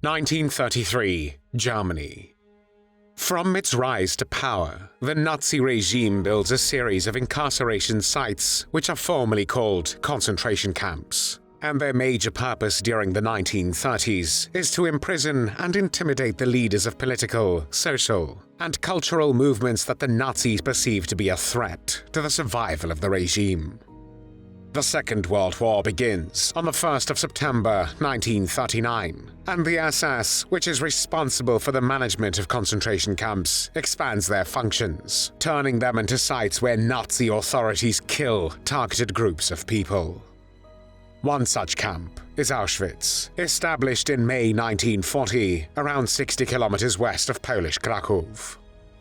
1933, Germany. From its rise to power, the Nazi regime builds a series of incarceration sites which are formally called concentration camps, and their major purpose during the 1930s is to imprison and intimidate the leaders of political, social, and cultural movements that the Nazis perceived to be a threat to the survival of the regime. The Second World War begins on the 1st of September 1939, and the SS, which is responsible for the management of concentration camps, expands their functions, turning them into sites where Nazi authorities kill targeted groups of people. One such camp is Auschwitz, established in May 1940, around 60 kilometers west of Polish Krakow.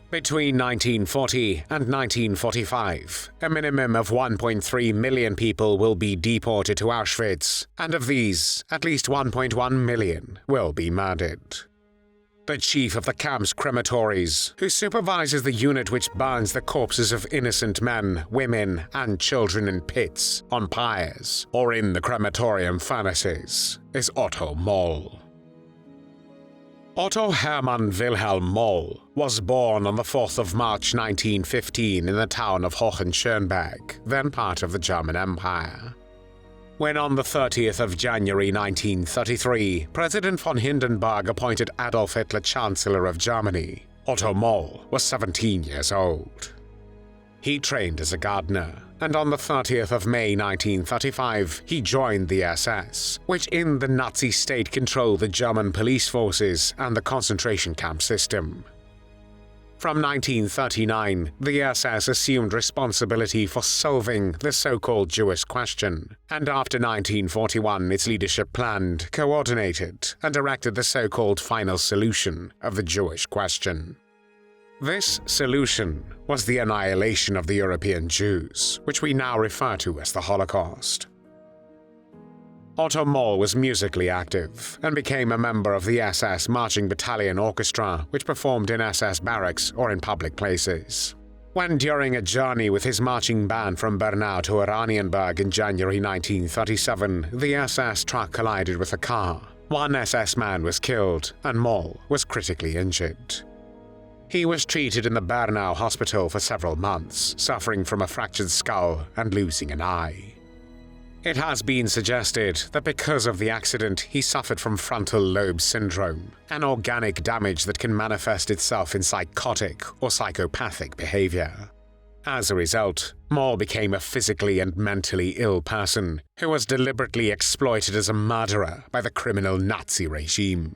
Between 1940 and 1945, a minimum of 1.3 million people will be deported to Auschwitz, and of these, at least 1.1 million will be murdered. The chief of the camp's crematories, who supervises the unit which burns the corpses of innocent men, women, and children in pits, on pyres, or in the crematorium furnaces, is Otto Moll. Otto Hermann Wilhelm Moll was born on the 4th of March 1915 in the town of Hohenschönberg, then part of the German Empire. When on the 30th of January 1933, President von Hindenburg appointed Adolf Hitler Chancellor of Germany, Otto Moll was 17 years old. He trained as a gardener, and on the 30th of May 1935, he joined the SS, which in the Nazi state controlled the German police forces and the concentration camp system. From 1939, the SS assumed responsibility for solving the so-called Jewish question, and after 1941 its leadership planned, coordinated, and directed the so-called final solution of the Jewish question. This solution was the annihilation of the European Jews, which we now refer to as the Holocaust. Otto Moll was musically active and became a member of the SS Marching Battalion Orchestra, which performed in SS barracks or in public places. When during a journey with his marching band from Birkenau to Oranienburg in January 1937, the SS truck collided with a car, one SS man was killed and Moll was critically injured. He was treated in the Birkenau hospital for several months, suffering from a fractured skull and losing an eye. It has been suggested that because of the accident he suffered from frontal lobe syndrome, an organic damage that can manifest itself in psychotic or psychopathic behavior. As a result, Moll became a physically and mentally ill person who was deliberately exploited as a murderer by the criminal Nazi regime.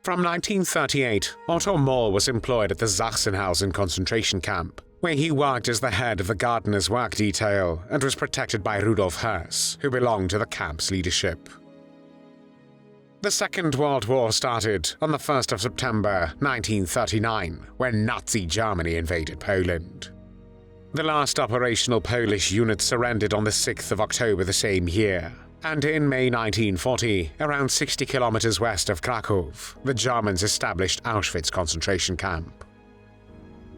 From 1938, Otto Moll was employed at the Sachsenhausen concentration camp, where he worked as the head of the gardener's work detail and was protected by Rudolf Höss, who belonged to the camp's leadership. The Second World War started on the 1st of September 1939, when Nazi Germany invaded Poland. The last operational Polish unit surrendered on the 6th of October the same year. And in May 1940, around 60 kilometers west of Krakow, the Germans established Auschwitz concentration camp.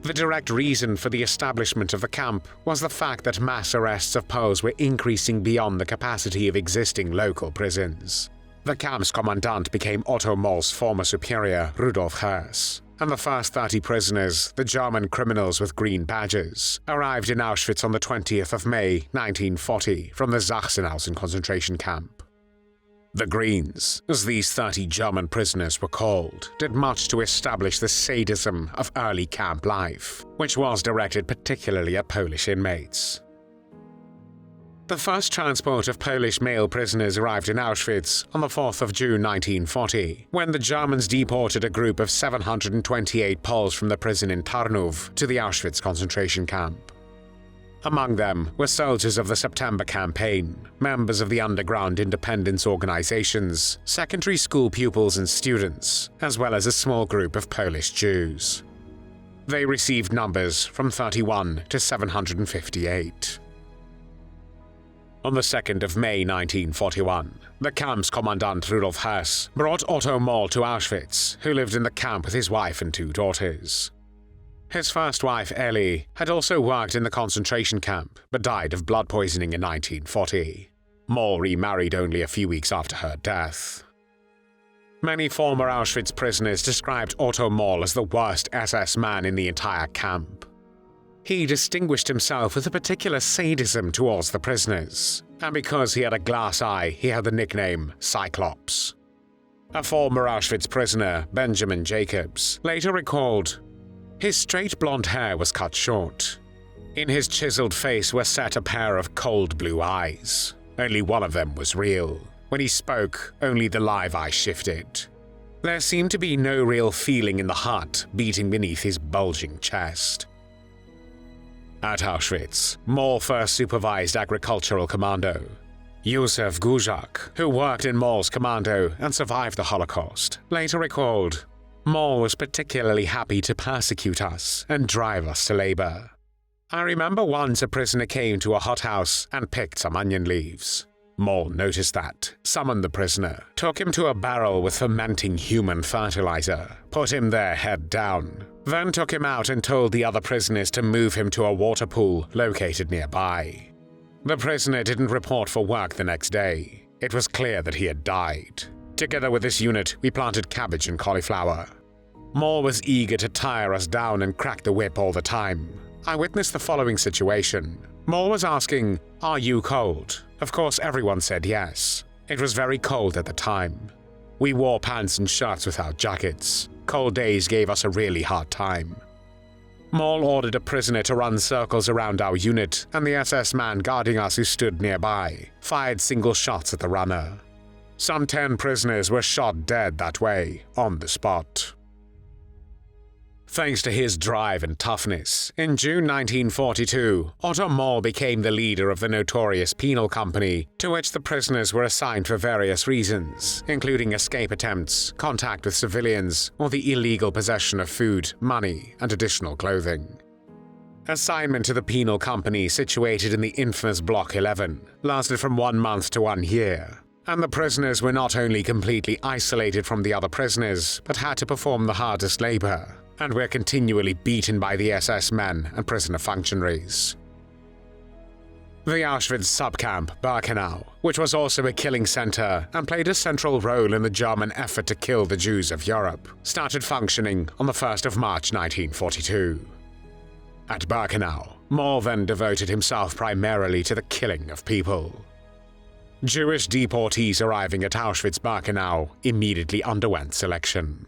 The direct reason for the establishment of the camp was the fact that mass arrests of Poles were increasing beyond the capacity of existing local prisons. The camp's commandant became Otto Moll's former superior, Rudolf Höss, and the first 30 prisoners, the German criminals with green badges, arrived in Auschwitz on the 20th of May 1940 from the Sachsenhausen concentration camp. The Greens, as these 30 German prisoners were called, did much to establish the sadism of early camp life, which was directed particularly at Polish inmates. The first transport of Polish male prisoners arrived in Auschwitz on the 4th of June 1940, when the Germans deported a group of 728 Poles from the prison in Tarnów to the Auschwitz concentration camp. Among them were soldiers of the September Campaign, members of the underground independence organizations, secondary school pupils and students, as well as a small group of Polish Jews. They received numbers from 31 to 758. On the 2nd of May 1941, the camp's commandant Rudolf Höss brought Otto Moll to Auschwitz, who lived in the camp with his wife and 2 daughters. His first wife, Ellie, had also worked in the concentration camp, but died of blood poisoning in 1940. Moll remarried only a few weeks after her death. Many former Auschwitz prisoners described Otto Moll as the worst SS man in the entire camp. He distinguished himself with a particular sadism towards the prisoners, and because he had a glass eye, he had the nickname Cyclops. A former Auschwitz prisoner, Benjamin Jacobs, later recalled, "His straight blonde hair was cut short. In his chiseled face were set a pair of cold blue eyes. Only one of them was real. When he spoke, only the live eye shifted. There seemed to be no real feeling in the heart beating beneath his bulging chest." At Auschwitz, Moll first supervised agricultural commando. Yusuf Gujak, who worked in Moll's commando and survived the Holocaust, later recalled, "Moll was particularly happy to persecute us and drive us to labor. I remember once a prisoner came to a hothouse and picked some onion leaves. Moll noticed that, summoned the prisoner, took him to a barrel with fermenting human fertilizer, put him there head down, then took him out and told the other prisoners to move him to a water pool located nearby. The prisoner didn't report for work the next day. It was clear that he had died. Together with this unit, we planted cabbage and cauliflower. Moll was eager to tire us down and crack the whip all the time. I witnessed the following situation. Moll was asking, 'Are you cold?' Of course, everyone said yes. It was very cold at the time. We wore pants and shirts without jackets. Cold days gave us a really hard time. Moll ordered a prisoner to run circles around our unit, and the SS man guarding us who stood nearby fired single shots at the runner. Some 10 prisoners were shot dead that way, on the spot." Thanks to his drive and toughness, in June 1942, Otto Moll became the leader of the notorious penal company, to which the prisoners were assigned for various reasons, including escape attempts, contact with civilians, or the illegal possession of food, money, and additional clothing. Assignment to the penal company, situated in the infamous Block 11, lasted from 1 month to 1 year, and the prisoners were not only completely isolated from the other prisoners, but had to perform the hardest labor, and were continually beaten by the SS men and prisoner functionaries. The Auschwitz subcamp Birkenau, which was also a killing center and played a central role in the German effort to kill the Jews of Europe, started functioning on the 1st of March 1942. At Birkenau, Moll then devoted himself primarily to the killing of people. Jewish deportees arriving at Auschwitz-Birkenau immediately underwent selection.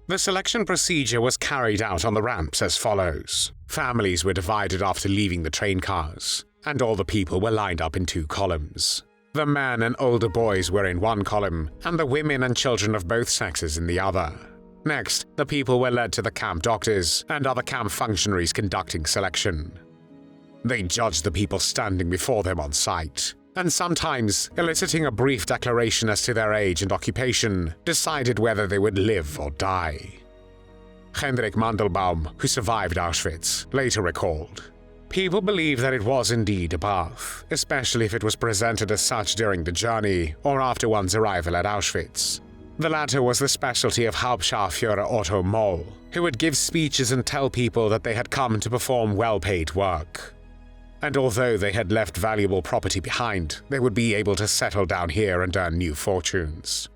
The selection procedure was carried out on the ramps as follows. Families were divided after leaving the train cars, and all the people were lined up in 2 columns. The men and older boys were in one column, and the women and children of both sexes in the other. Next, the people were led to the camp doctors and other camp functionaries conducting selection. They judged the people standing before them on sight, and sometimes, eliciting a brief declaration as to their age and occupation, decided whether they would live or die. Hendrik Mandelbaum, who survived Auschwitz, later recalled, "People believe that it was indeed a bath, especially if it was presented as such during the journey or after one's arrival at Auschwitz. The latter was the specialty of Hauptscharführer Otto Moll, who would give speeches and tell people that they had come to perform well-paid work. And although they had left valuable property behind, they would be able to settle down here and earn new fortunes."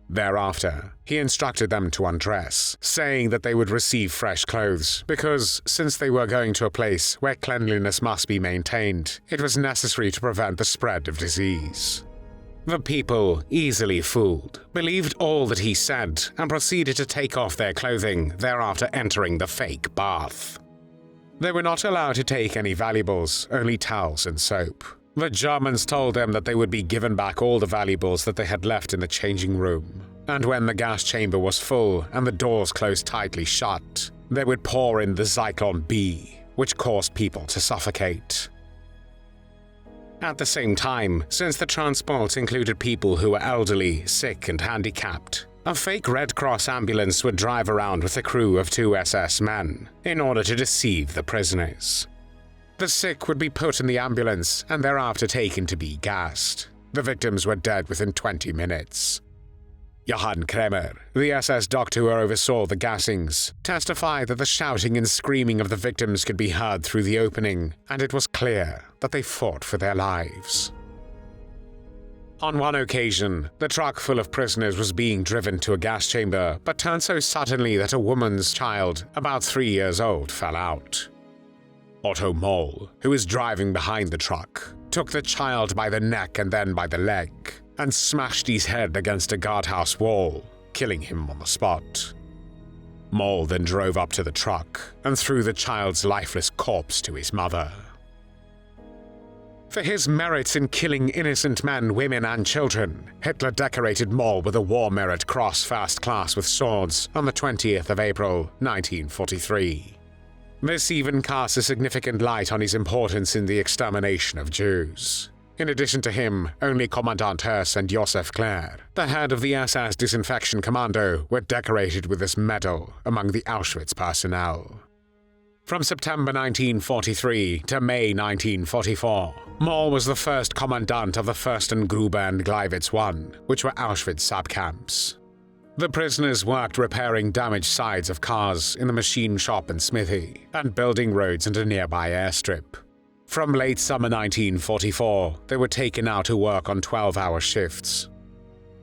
Thereafter, he instructed them to undress, saying that they would receive fresh clothes because, since they were going to a place where cleanliness must be maintained, it was necessary to prevent the spread of disease. The people, easily fooled, believed all that he said and proceeded to take off their clothing, thereafter entering the fake bath. They were not allowed to take any valuables, only towels and soap. The Germans told them that they would be given back all the valuables that they had left in the changing room, and when the gas chamber was full and the doors closed tightly shut, they would pour in the Zyklon B, which caused people to suffocate. At the same time, since the transports included people who were elderly, sick and handicapped, a fake Red Cross ambulance would drive around with a crew of 2 SS men in order to deceive the prisoners. The sick would be put in the ambulance and thereafter taken to be gassed. The victims were dead within 20 minutes. Johann Kremer, the SS doctor who oversaw the gassings, testified that the shouting and screaming of the victims could be heard through the opening, and it was clear that they fought for their lives. On one occasion, the truck full of prisoners was being driven to a gas chamber, but turned so suddenly that a woman's child, about 3 years old, fell out. Otto Moll, who was driving behind the truck, took the child by the neck and then by the leg, and smashed his head against a guardhouse wall, killing him on the spot. Moll then drove up to the truck and threw the child's lifeless corpse to his mother. For his merits in killing innocent men, women, and children, Hitler decorated Moll with a War Merit Cross First Class with Swords on the 20th of April, 1943. This even casts a significant light on his importance in the extermination of Jews. In addition to him, only Commandant Hess and Josef Clare, the head of the SS Disinfection Commando, were decorated with this medal among the Auschwitz personnel. From September 1943 to May 1944, Moll was the first commandant of the Fürstengrube and Gleiwitz I, which were Auschwitz subcamps. The prisoners worked repairing damaged sides of cars in the machine shop and smithy, and building roads and a nearby airstrip. From late summer 1944, they were taken out to work on 12-hour shifts.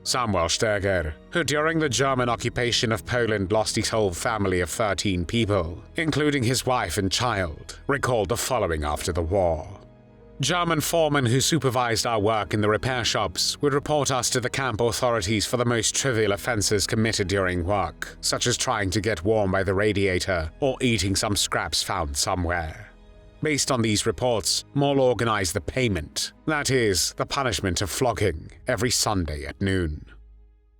Samuel Steger, who during the German occupation of Poland lost his whole family of 13 people, including his wife and child, recalled the following after the war. German foremen who supervised our work in the repair shops would report us to the camp authorities for the most trivial offenses committed during work, such as trying to get warm by the radiator or eating some scraps found somewhere. Based on these reports, Moll organized the payment, that is, the punishment of flogging, every Sunday at noon.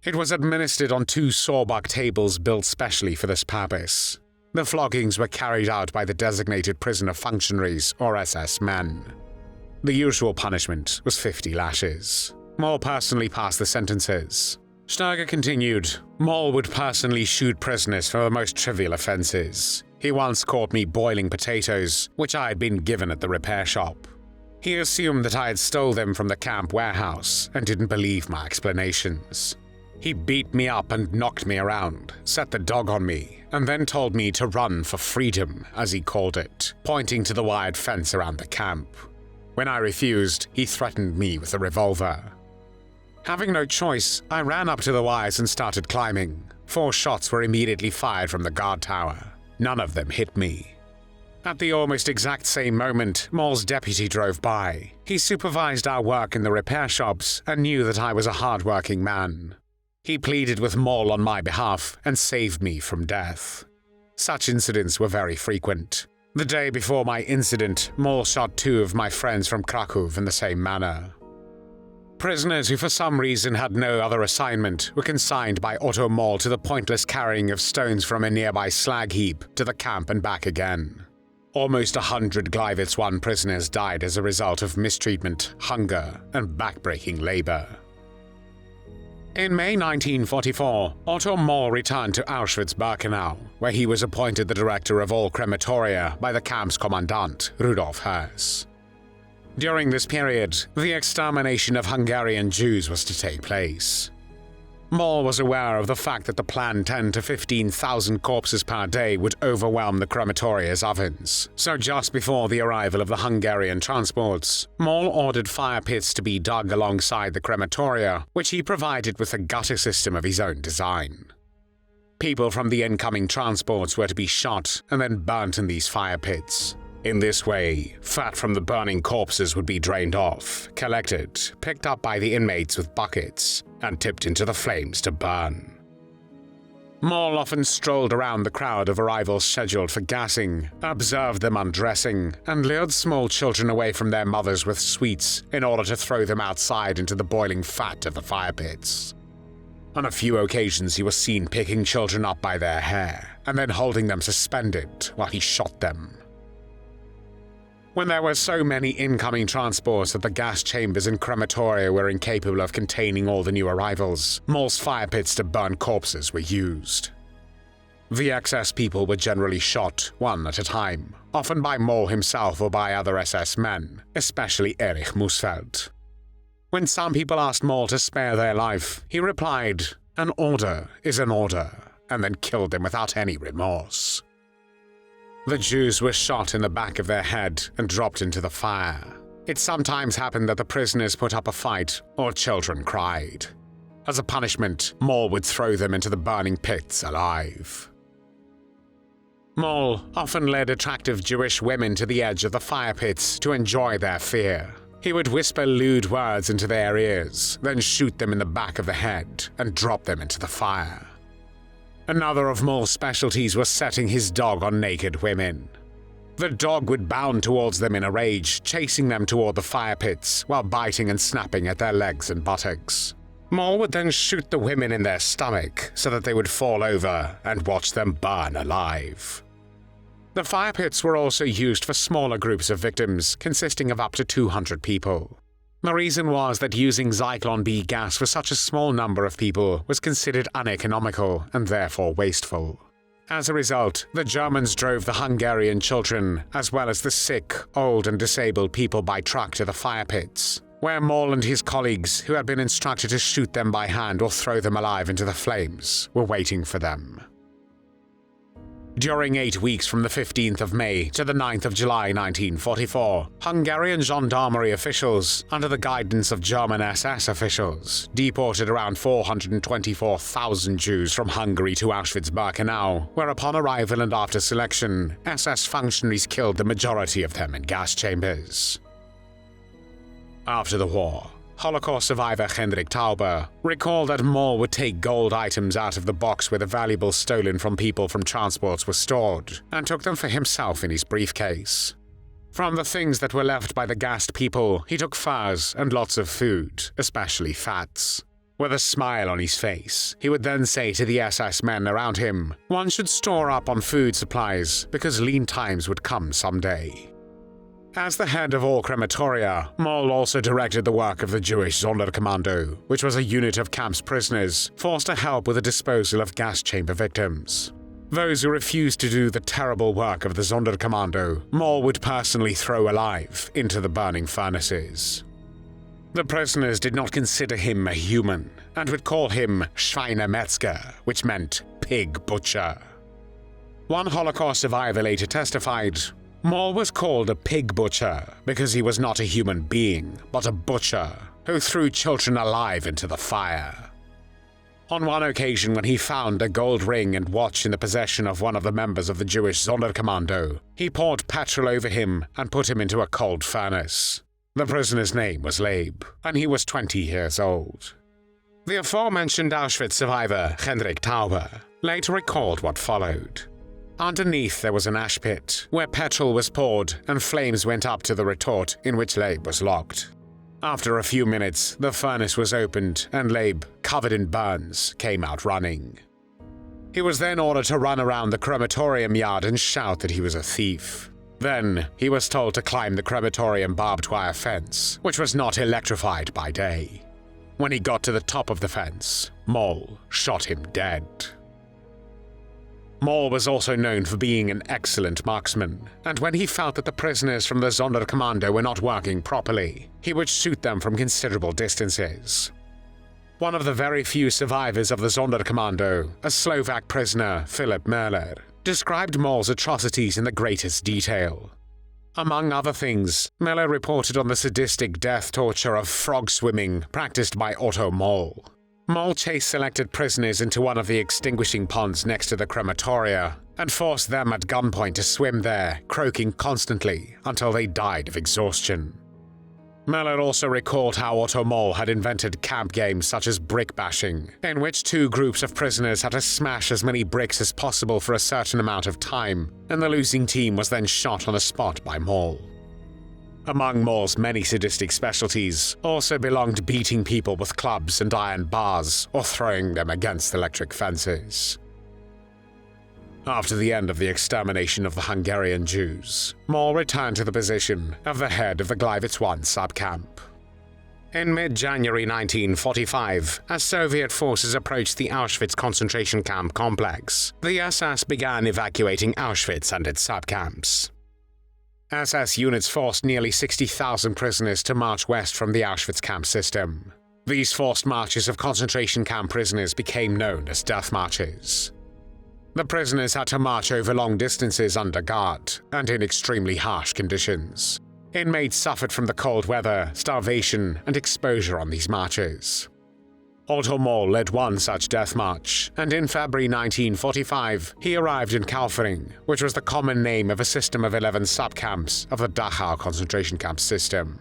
It was administered on 2 sawbuck tables built specially for this purpose. The floggings were carried out by the designated prisoner functionaries, or SS men. The usual punishment was 50 lashes. Moll personally passed the sentences. Steger continued, Moll would personally shoot prisoners for the most trivial offenses. He once caught me boiling potatoes, which I had been given at the repair shop. He assumed that I had stole them from the camp warehouse and didn't believe my explanations. He beat me up and knocked me around, set the dog on me, and then told me to run for freedom, as he called it, pointing to the wired fence around the camp. When I refused, he threatened me with a revolver. Having no choice, I ran up to the wires and started climbing. 4 shots were immediately fired from the guard tower. None of them hit me. At the almost exact same moment, Moll's deputy drove by. He supervised our work in the repair shops and knew that I was a hard-working man. He pleaded with Moll on my behalf and saved me from death. Such incidents were very frequent. The day before my incident, Moll shot 2 of my friends from Krakow in the same manner. Prisoners who for some reason had no other assignment were consigned by Otto Moll to the pointless carrying of stones from a nearby slag heap to the camp and back again. Almost 100 Gleiwitz I prisoners died as a result of mistreatment, hunger, and backbreaking labor. In May 1944, Otto Moll returned to Auschwitz-Birkenau, where he was appointed the director of all crematoria by the camp's commandant, Rudolf Höss. During this period, the extermination of Hungarian Jews was to take place. Moll was aware of the fact that the planned 10,000 to 15,000 corpses per day would overwhelm the crematoria's ovens, so just before the arrival of the Hungarian transports, Moll ordered fire pits to be dug alongside the crematoria, which he provided with a gutter system of his own design. People from the incoming transports were to be shot and then burnt in these fire pits. In this way, fat from the burning corpses would be drained off, collected, picked up by the inmates with buckets, and tipped into the flames to burn. Moll often strolled around the crowd of arrivals scheduled for gassing, observed them undressing, and lured small children away from their mothers with sweets in order to throw them outside into the boiling fat of the fire pits. On a few occasions he was seen picking children up by their hair, and then holding them suspended while he shot them. When there were so many incoming transports that the gas chambers and crematoria were incapable of containing all the new arrivals, Moll's fire pits to burn corpses were used. The excess people were generally shot, one at a time, often by Moll himself or by other SS men, especially Erich Musfeld. When some people asked Moll to spare their life, he replied, "An order is an order," and then killed them without any remorse. The Jews were shot in the back of their head and dropped into the fire. It sometimes happened that the prisoners put up a fight or children cried. As a punishment, Moll would throw them into the burning pits alive. Moll often led attractive Jewish women to the edge of the fire pits to enjoy their fear. He would whisper lewd words into their ears, then shoot them in the back of the head and drop them into the fire. Another of Moll's specialties was setting his dog on naked women. The dog would bound towards them in a rage, chasing them toward the fire pits while biting and snapping at their legs and buttocks. Moll would then shoot the women in their stomach so that they would fall over and watch them burn alive. The fire pits were also used for smaller groups of victims, consisting of up to 200 people. The reason was that using Zyklon B gas for such a small number of people was considered uneconomical and therefore wasteful. As a result, the Germans drove the Hungarian children, as well as the sick, old and disabled people by truck to the fire pits, where Moll and his colleagues, who had been instructed to shoot them by hand or throw them alive into the flames, were waiting for them. During 8 weeks from the 15th of May to the 9th of July 1944, Hungarian gendarmerie officials, under the guidance of German SS officials, deported around 424,000 Jews from Hungary to Auschwitz-Birkenau, where upon arrival and after selection, SS functionaries killed the majority of them in gas chambers. After the war, Holocaust survivor Hendrik Tauber recalled that Moll would take gold items out of the box where the valuables stolen from people from transports were stored, and took them for himself in his briefcase. From the things that were left by the gassed people, he took furs and lots of food, especially fats. With a smile on his face, he would then say to the SS men around him, "One should store up on food supplies because lean times would come someday." As the head of all crematoria, Moll also directed the work of the Jewish Sonderkommando, which was a unit of camps prisoners forced to help with the disposal of gas chamber victims. Those who refused to do the terrible work of the Sonderkommando, Moll would personally throw alive into the burning furnaces. The prisoners did not consider him a human, and would call him Schweinemetzger, which meant pig butcher. One Holocaust survivor later testified, Moll was called a pig butcher because he was not a human being, but a butcher who threw children alive into the fire. On one occasion when he found a gold ring and watch in the possession of one of the members of the Jewish Sonderkommando, he poured petrol over him and put him into a cold furnace. The prisoner's name was Leib, and he was 20 years old. The aforementioned Auschwitz survivor, Hendrik Tauber, later recalled what followed. Underneath there was an ash pit, where petrol was poured and flames went up to the retort in which Leib was locked. After a few minutes, the furnace was opened and Leib, covered in burns, came out running. He was then ordered to run around the crematorium yard and shout that he was a thief. Then, he was told to climb the crematorium barbed wire fence, which was not electrified by day. When he got to the top of the fence, Moll shot him dead. Moll was also known for being an excellent marksman, and when he felt that the prisoners from the Sonderkommando were not working properly, he would shoot them from considerable distances. One of the very few survivors of the Sonderkommando, a Slovak prisoner, Philip Möller, described Moll's atrocities in the greatest detail. Among other things, Möller reported on the sadistic death torture of frog swimming practiced by Otto Moll. Moll chased selected prisoners into one of the extinguishing ponds next to the crematoria and forced them at gunpoint to swim there, croaking constantly until they died of exhaustion. Möller also recalled how Otto Moll had invented camp games such as brick bashing, in which two groups of prisoners had to smash as many bricks as possible for a certain amount of time, and the losing team was then shot on the spot by Moll. Among Moll's many sadistic specialties also belonged beating people with clubs and iron bars or throwing them against electric fences. After the end of the extermination of the Hungarian Jews, Moll returned to the position of the head of the Gleiwitz I subcamp. In mid-January 1945, as Soviet forces approached the Auschwitz concentration camp complex, the SS began evacuating Auschwitz and its subcamps. SS units forced nearly 60,000 prisoners to march west from the Auschwitz camp system. These forced marches of concentration camp prisoners became known as death marches. The prisoners had to march over long distances under guard and in extremely harsh conditions. Inmates suffered from the cold weather, starvation, and exposure on these marches. Otto Moll led one such death march, and in February 1945, he arrived in Kaufering, which was the common name of a system of 11 subcamps of the Dachau concentration camp system.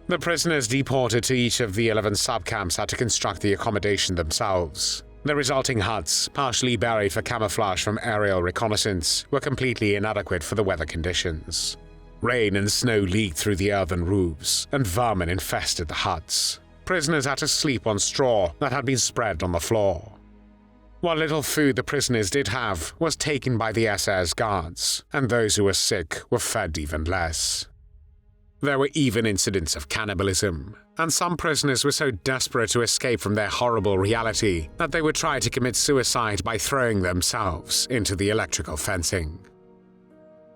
The prisoners deported to each of the 11 subcamps had to construct the accommodation themselves. The resulting huts, partially buried for camouflage from aerial reconnaissance, were completely inadequate for the weather conditions. Rain and snow leaked through the earthen roofs, and vermin infested the huts. Prisoners had to sleep on straw that had been spread on the floor. What little food the prisoners did have was taken by the SS guards, and those who were sick were fed even less. There were even incidents of cannibalism, and some prisoners were so desperate to escape from their horrible reality that they would try to commit suicide by throwing themselves into the electrical fencing.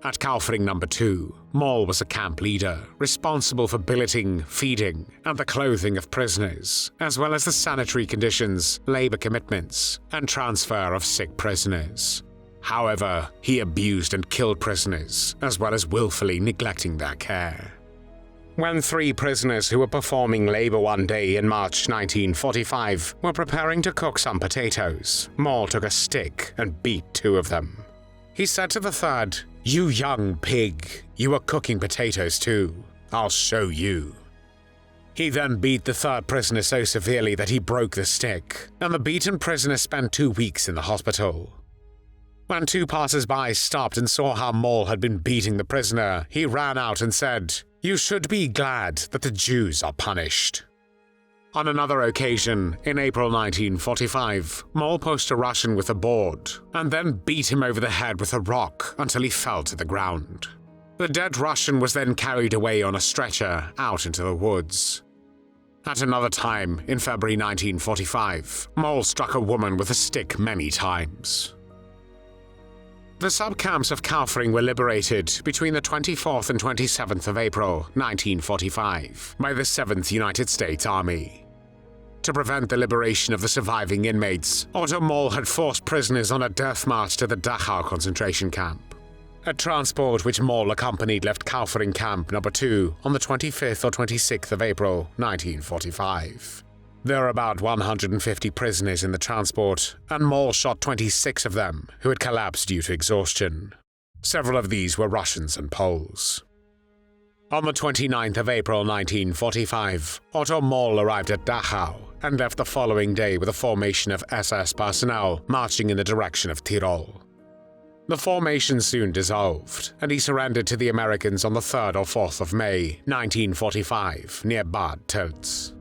At Kaufering No. 2, Moll was a camp leader, responsible for billeting, feeding, and the clothing of prisoners, as well as the sanitary conditions, labor commitments, and transfer of sick prisoners. However, he abused and killed prisoners, as well as willfully neglecting their care. When 3 prisoners who were performing labor one day in March 1945 were preparing to cook some potatoes, Moll took a stick and beat 2 of them. He said to the third, "You young pig, you are cooking potatoes too. I'll show you." He then beat the third prisoner so severely that he broke the stick, and the beaten prisoner spent 2 weeks in the hospital. When 2 passers-by stopped and saw how Moll had been beating the prisoner, he ran out and said, "You should be glad that the Jews are punished." On another occasion, in April 1945, Moll posed a Russian with a board, and then beat him over the head with a rock until he fell to the ground. The dead Russian was then carried away on a stretcher out into the woods. At another time, in February 1945, Moll struck a woman with a stick many times. The subcamps of Kaufering were liberated between the 24th and 27th of April 1945 by the 7th United States Army. To prevent the liberation of the surviving inmates, Otto Moll had forced prisoners on a death march to the Dachau concentration camp. A transport which Moll accompanied left Kaufering Camp No. 2 on the 25th or 26th of April 1945. There were about 150 prisoners in the transport, and Moll shot 26 of them who had collapsed due to exhaustion. Several of these were Russians and Poles. On the 29th of April 1945, Otto Moll arrived at Dachau and left the following day with a formation of SS personnel marching in the direction of Tyrol. The formation soon dissolved, and he surrendered to the Americans on the 3rd or 4th of May 1945 near Bad Tölz.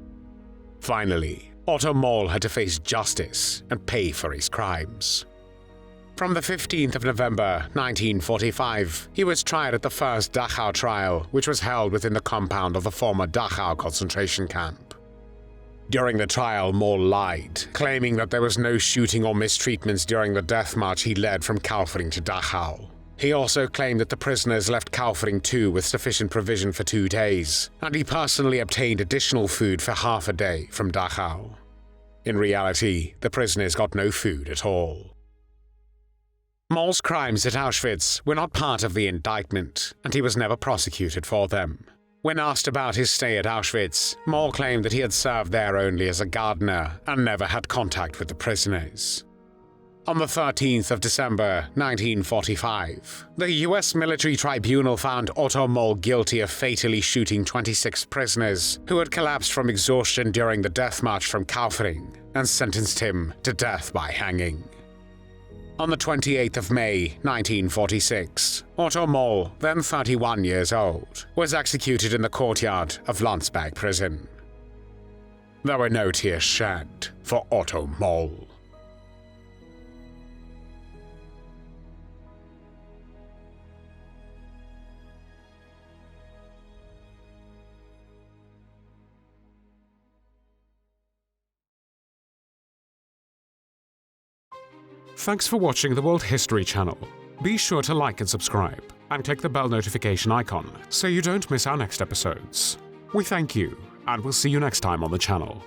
Finally, Otto Moll had to face justice and pay for his crimes. From the 15th of November 1945, he was tried at the first Dachau trial, which was held within the compound of the former Dachau concentration camp. During the trial, Moll lied, claiming that there was no shooting or mistreatments during the death march he led from Kaufering to Dachau. He also claimed that the prisoners left Kaufering too with sufficient provision for 2 days, and he personally obtained additional food for half a day from Dachau. In reality, the prisoners got no food at all. Moll's crimes at Auschwitz were not part of the indictment, and he was never prosecuted for them. When asked about his stay at Auschwitz, Moll claimed that he had served there only as a gardener and never had contact with the prisoners. On the 13th of December 1945, the US military tribunal found Otto Moll guilty of fatally shooting 26 prisoners who had collapsed from exhaustion during the death march from Kaufering and sentenced him to death by hanging. On the 28th of May 1946, Otto Moll, then 31 years old, was executed in the courtyard of Landsberg Prison. There were no tears shed for Otto Moll. Thanks for watching the World History Channel. Be sure to like and subscribe, and click the bell notification icon so you don't miss our next episodes. We thank you, and we'll see you next time on the channel.